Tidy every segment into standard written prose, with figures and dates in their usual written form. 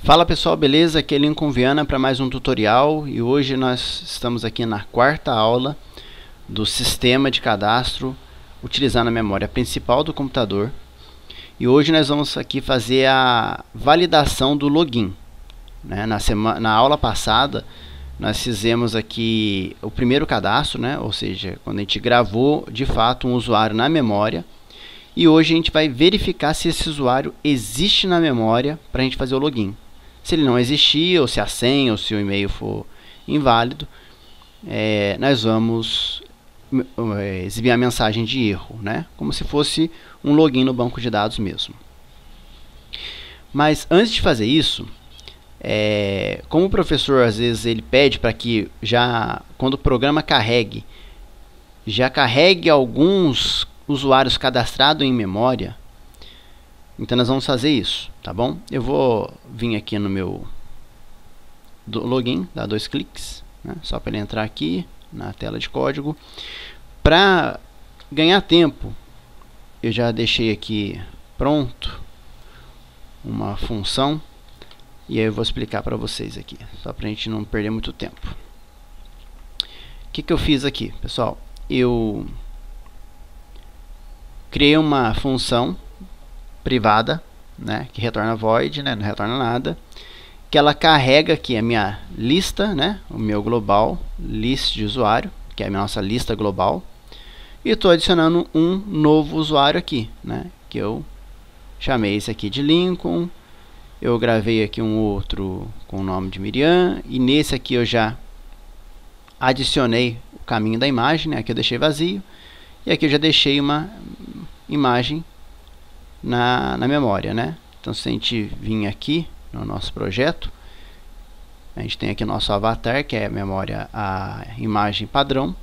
Fala pessoal, beleza? Aqui é Lincoln Viana para mais um tutorial e hoje nós estamos aqui na quarta aula do sistema de cadastro utilizando a memória principal do computador. E hoje nós vamos aqui fazer a validação do login, né? Na aula passada nós fizemos aqui o primeiro cadastro, né? Ou seja, quando a gente gravou de fato um usuário na memória. E hoje a gente vai verificar se esse usuário existe na memória para a gente fazer o login. Se ele não existir, ou se a senha, ou se o e-mail for inválido, nós vamos exibir a mensagem de erro, né? Como se fosse um login no banco de dados mesmo. Mas antes de fazer isso, como o professor às vezes ele pede para que quando o programa carregue, já carregue alguns usuários cadastrados em memória. Então nós vamos fazer isso, tá bom? Eu vou vir aqui no meu login, dar 2 cliques, né? Só para ele entrar aqui na tela de código. Para ganhar tempo, eu já deixei aqui pronto uma função e aí eu vou explicar para vocês aqui, só para a gente não perder muito tempo. O que eu fiz aqui, pessoal? Eu criei uma função privada, né, que retorna void, né, não retorna nada, que ela carrega aqui a minha lista, né, o meu global list de usuário, que é a nossa lista global, e estou adicionando um novo usuário aqui, né, que eu chamei esse aqui de Lincoln. Eu gravei aqui um outro com o nome de Miriam, e nesse aqui eu já adicionei o caminho da imagem, né, aqui eu deixei vazio, e aqui eu já deixei uma imagem na memória, né? Então se a gente vir aqui no nosso projeto, a gente tem aqui nosso avatar, que é a memória, a imagem padrão,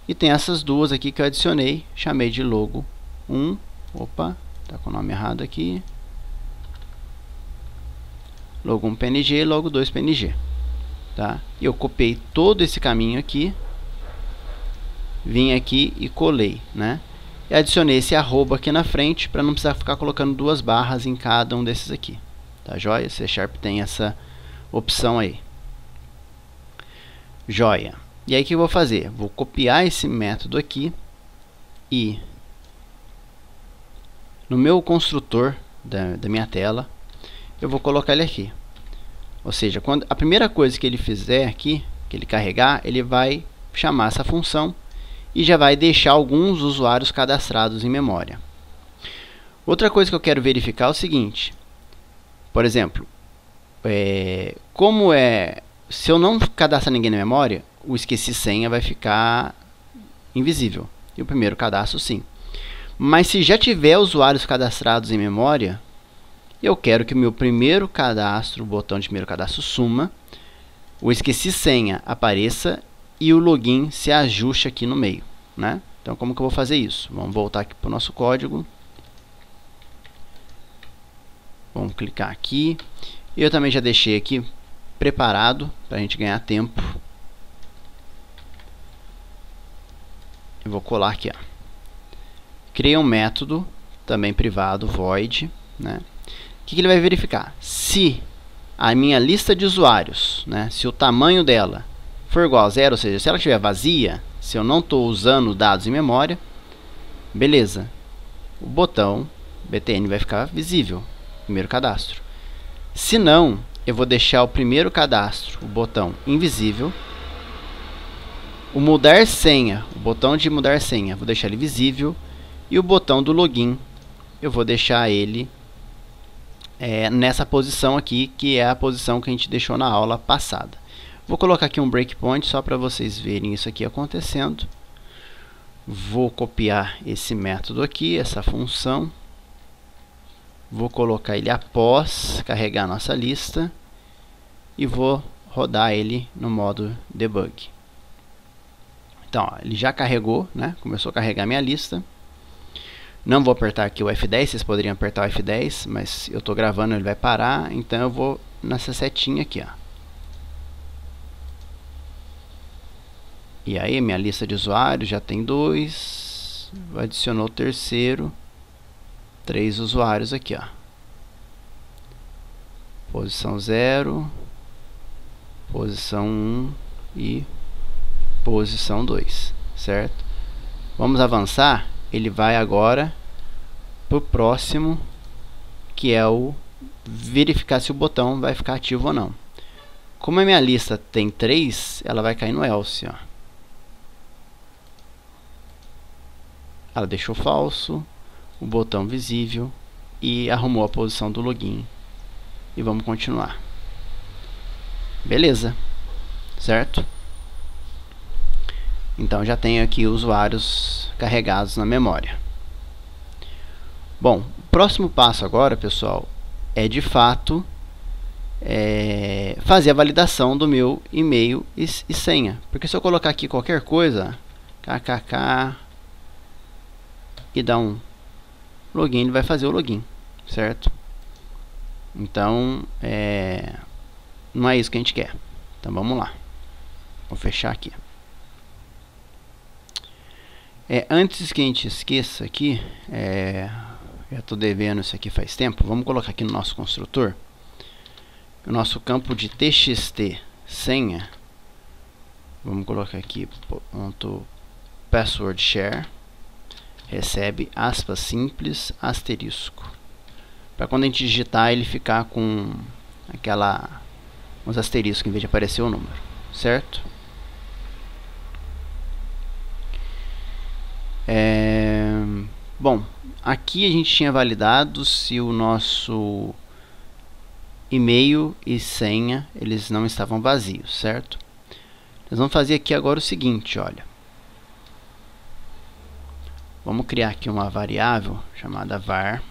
e tem essas duas aqui que eu adicionei, chamei de logo 1, opa, tá com o nome errado aqui, logo 1 PNG, logo 2 PNG, tá? E eu copiei todo esse caminho aqui, vim aqui e colei, né? E adicionei esse arroba aqui na frente para não precisar ficar colocando 2 barras em cada um desses aqui, tá joia? C# tem essa opção aí, joia. E aí o que eu vou fazer? Vou copiar esse método aqui e no meu construtor da minha tela eu vou colocar ele aqui. Ou seja, quando a primeira coisa que ele fizer aqui, que ele carregar, ele vai chamar essa função e já vai deixar alguns usuários cadastrados em memória. Outra coisa que eu quero verificar é o seguinte, por exemplo, se eu não cadastrar ninguém na memória, o esqueci senha vai ficar invisível, e o primeiro cadastro sim. Mas se já tiver usuários cadastrados em memória, eu quero que o meu primeiro cadastro, o botão de primeiro cadastro suma, o esqueci senha apareça e o login se ajuste aqui no meio, né? Então como que eu vou fazer isso? Vamos voltar aqui para o nosso código. Vamos clicar aqui. Eu também já deixei aqui preparado para a gente ganhar tempo. Eu vou colar aqui, ó. Criei um método também privado, void, né? O que ele vai verificar? Se a minha lista de usuários, né, se o tamanho dela for igual a 0, ou seja, se ela estiver vazia, se eu não estou usando dados em memória, beleza, o botão btn vai ficar visível, primeiro cadastro. Se não, eu vou deixar o primeiro cadastro, o botão invisível, o mudar senha, o botão de mudar senha, vou deixar ele visível, e o botão do login, eu vou deixar ele nessa posição aqui, que é a posição que a gente deixou na aula passada. Vou colocar aqui um breakpoint só para vocês verem isso aqui acontecendo. Vou copiar esse método aqui, essa função. Vou colocar ele após carregar a nossa lista. E vou rodar ele no modo debug. Então, ó, ele já carregou, né? Começou a carregar minha lista. Não vou apertar aqui o F10, vocês poderiam apertar o F10, mas eu estou gravando, ele vai parar. Então eu vou nessa setinha aqui, ó. E aí, minha lista de usuários já tem 2. Adicionou o terceiro. 3 usuários aqui, ó. posição 0, posição 1 e posição 2, certo? Vamos avançar. Ele vai agora para o próximo, que é o verificar se o botão vai ficar ativo ou não. Como a minha lista tem 3, ela vai cair no else, ó. Ela deixou falso, o botão visível e arrumou a posição do login. E vamos continuar. Beleza, certo? Então já tenho aqui usuários carregados na memória. Bom, o próximo passo agora, pessoal, é de fato fazer a validação do meu e-mail e senha. Porque se eu colocar aqui qualquer coisa, kkk, e dar um login, ele vai fazer o login, certo? Então, não é isso que a gente quer. Então vamos lá. Vou fechar aqui. Antes que a gente esqueça aqui, já estou devendo isso aqui faz tempo. Vamos colocar aqui no nosso construtor o nosso campo de txt senha. Vamos colocar aqui ponto password share recebe aspas simples asterisco, para quando a gente digitar ele ficar com uns asteriscos em vez de aparecer o número, certo? Bom, aqui a gente tinha validado se o nosso e-mail e senha eles não estavam vazios, certo? Nós vamos fazer aqui agora o seguinte, olha. Vamos criar aqui uma variável chamada var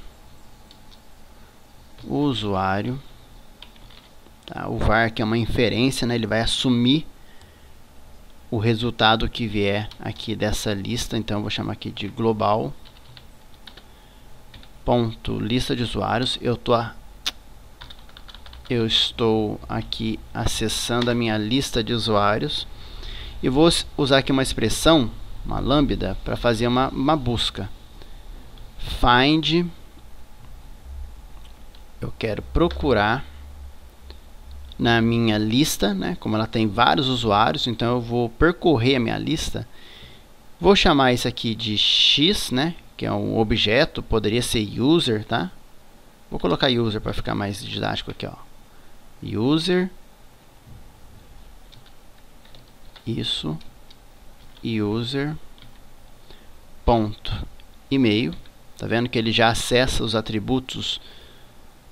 usuário. Tá? O var que é uma inferência, né? Ele vai assumir o resultado que vier aqui dessa lista. Então eu vou chamar aqui de global ponto lista de usuários. Eu estou aqui acessando a minha lista de usuários e vou usar aqui uma expressão, uma lambda, para fazer uma busca. Find, eu quero procurar na minha lista, né? Como ela tem vários usuários, então eu vou percorrer a minha lista. Vou chamar isso aqui de x, né? Que é um objeto, poderia ser user, tá? Vou colocar user para ficar mais didático aqui, ó. User, isso, user, ponto, e-mail. Tá vendo que ele já acessa os atributos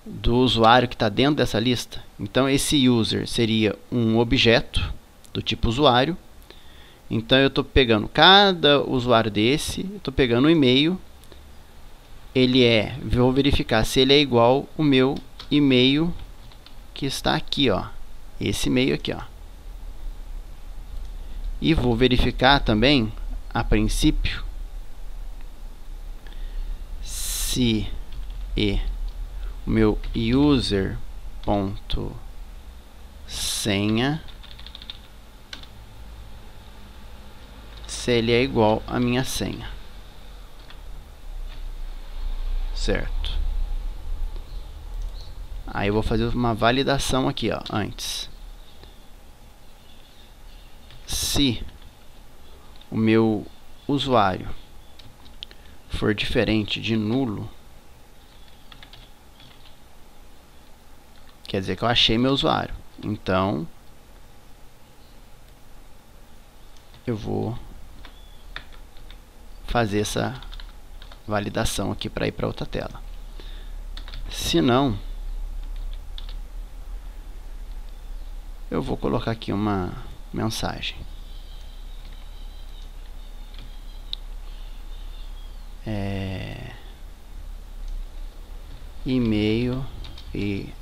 do usuário que está dentro dessa lista? Então esse user seria um objeto do tipo usuário. Então eu estou pegando cada usuário desse, estou pegando o e-mail. Vou verificar se ele é igual o meu e-mail que está aqui, ó. Esse e-mail aqui, ó. E vou verificar também, a princípio, se o meu user ponto senha se ele é igual à minha senha, certo? Aí eu vou fazer uma validação aqui, ó, antes. Se o meu usuário for diferente de nulo, quer dizer que eu achei meu usuário. Então eu vou fazer essa validação aqui para ir para outra tela. Se não, eu vou colocar aqui uma mensagem. E-mail e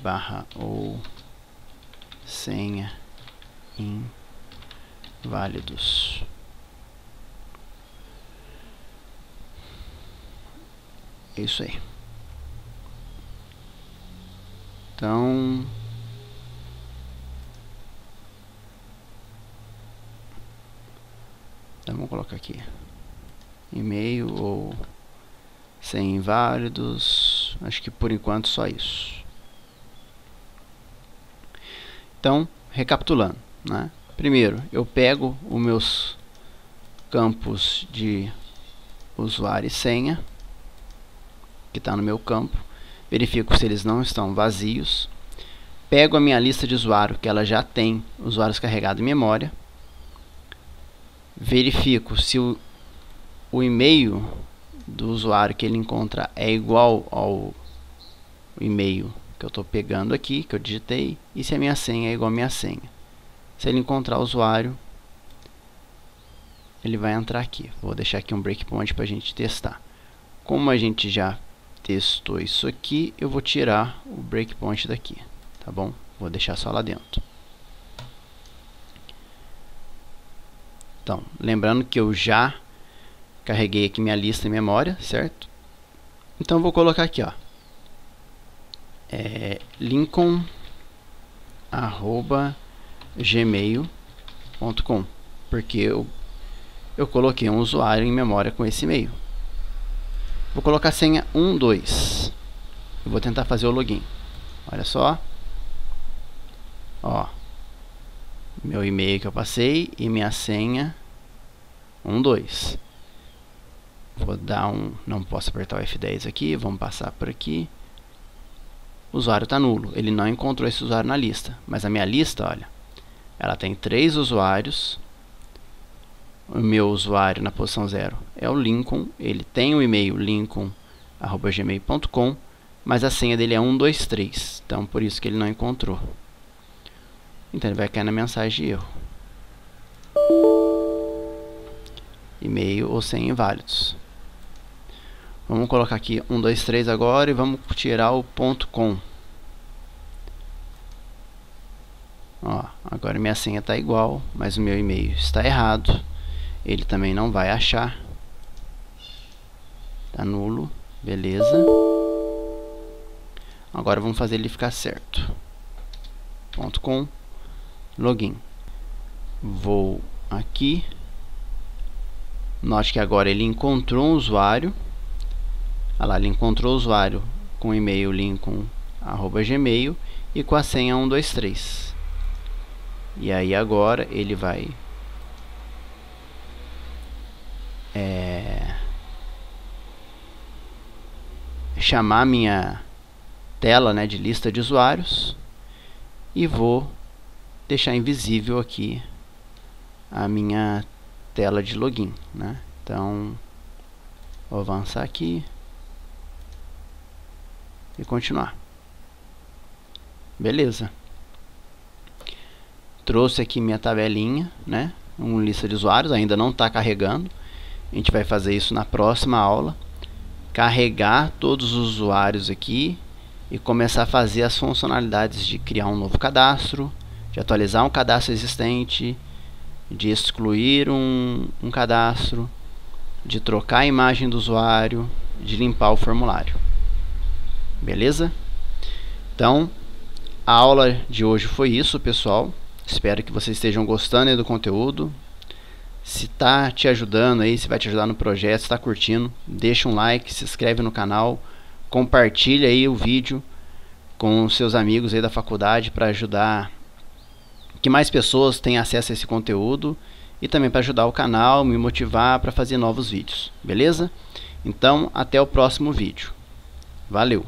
barra ou senha inválidos. Isso aí. Então vamos colocar aqui e-mail ou sem inválidos, acho que por enquanto só isso. Então, recapitulando, né? Primeiro, eu pego os meus campos de usuário e senha, que está no meu campo, verifico se eles não estão vazios, pego a minha lista de usuário, que ela já tem usuários carregados em memória, verifico se o e-mail do usuário que ele encontra é igual ao e-mail que eu estou pegando aqui, que eu digitei, e se a minha senha é igual à minha senha. Se ele encontrar o usuário, ele vai entrar aqui. Vou deixar aqui um breakpoint para a gente testar. Como a gente já testou isso aqui, eu vou tirar o breakpoint daqui, tá bom? Vou deixar só lá dentro. Então, lembrando que eu já carreguei aqui minha lista em memória, certo? Então, vou colocar aqui, ó, lincoln@gmail.com, porque eu coloquei um usuário em memória com esse e-mail. Vou colocar a senha 12. Eu vou tentar fazer o login. Olha só. Ó, meu e-mail que eu passei e minha senha 12. Vou dar não posso apertar o F10 aqui, vamos passar por aqui. O usuário está nulo, ele não encontrou esse usuário na lista. Mas a minha lista, olha, ela tem 3 usuários. O meu usuário na posição 0 é o Lincoln. Ele tem o e-mail lincoln@gmail.com, mas a senha dele é 123. Então, por isso que ele não encontrou. Então, ele vai cair na mensagem de erro. E-mail ou senha inválidos. Vamos colocar aqui 123 agora e vamos tirar o .com. Ó, agora minha senha está igual, mas o meu e-mail está errado. Ele também não vai achar. Está nulo. Beleza. Agora vamos fazer ele ficar certo. .com. Login. Vou aqui. Note que agora ele encontrou um usuário. Olha lá, ele encontrou o usuário com o e-mail lincoln@gmail e com a senha 123. E aí agora ele vai chamar minha tela, né, de lista de usuários e vou deixar invisível aqui a minha tela de login, né? Então vou avançar aqui e continuar. Beleza. Trouxe aqui minha tabelinha, né? Uma lista de usuários, ainda não está carregando. A gente vai fazer isso na próxima aula. Carregar todos os usuários aqui e começar a fazer as funcionalidades de criar um novo cadastro, de atualizar um cadastro existente, de excluir um cadastro, de trocar a imagem do usuário, de limpar o formulário. Beleza? Então, a aula de hoje foi isso, pessoal. Espero que vocês estejam gostando aí do conteúdo. Se está te ajudando aí, se vai te ajudar no projeto, se está curtindo, deixa um like, se inscreve no canal, compartilha aí o vídeo com os seus amigos aí da faculdade para ajudar que mais pessoas tenham acesso a esse conteúdo e também para ajudar o canal, me motivar para fazer novos vídeos. Beleza? Então, até o próximo vídeo. Valeu!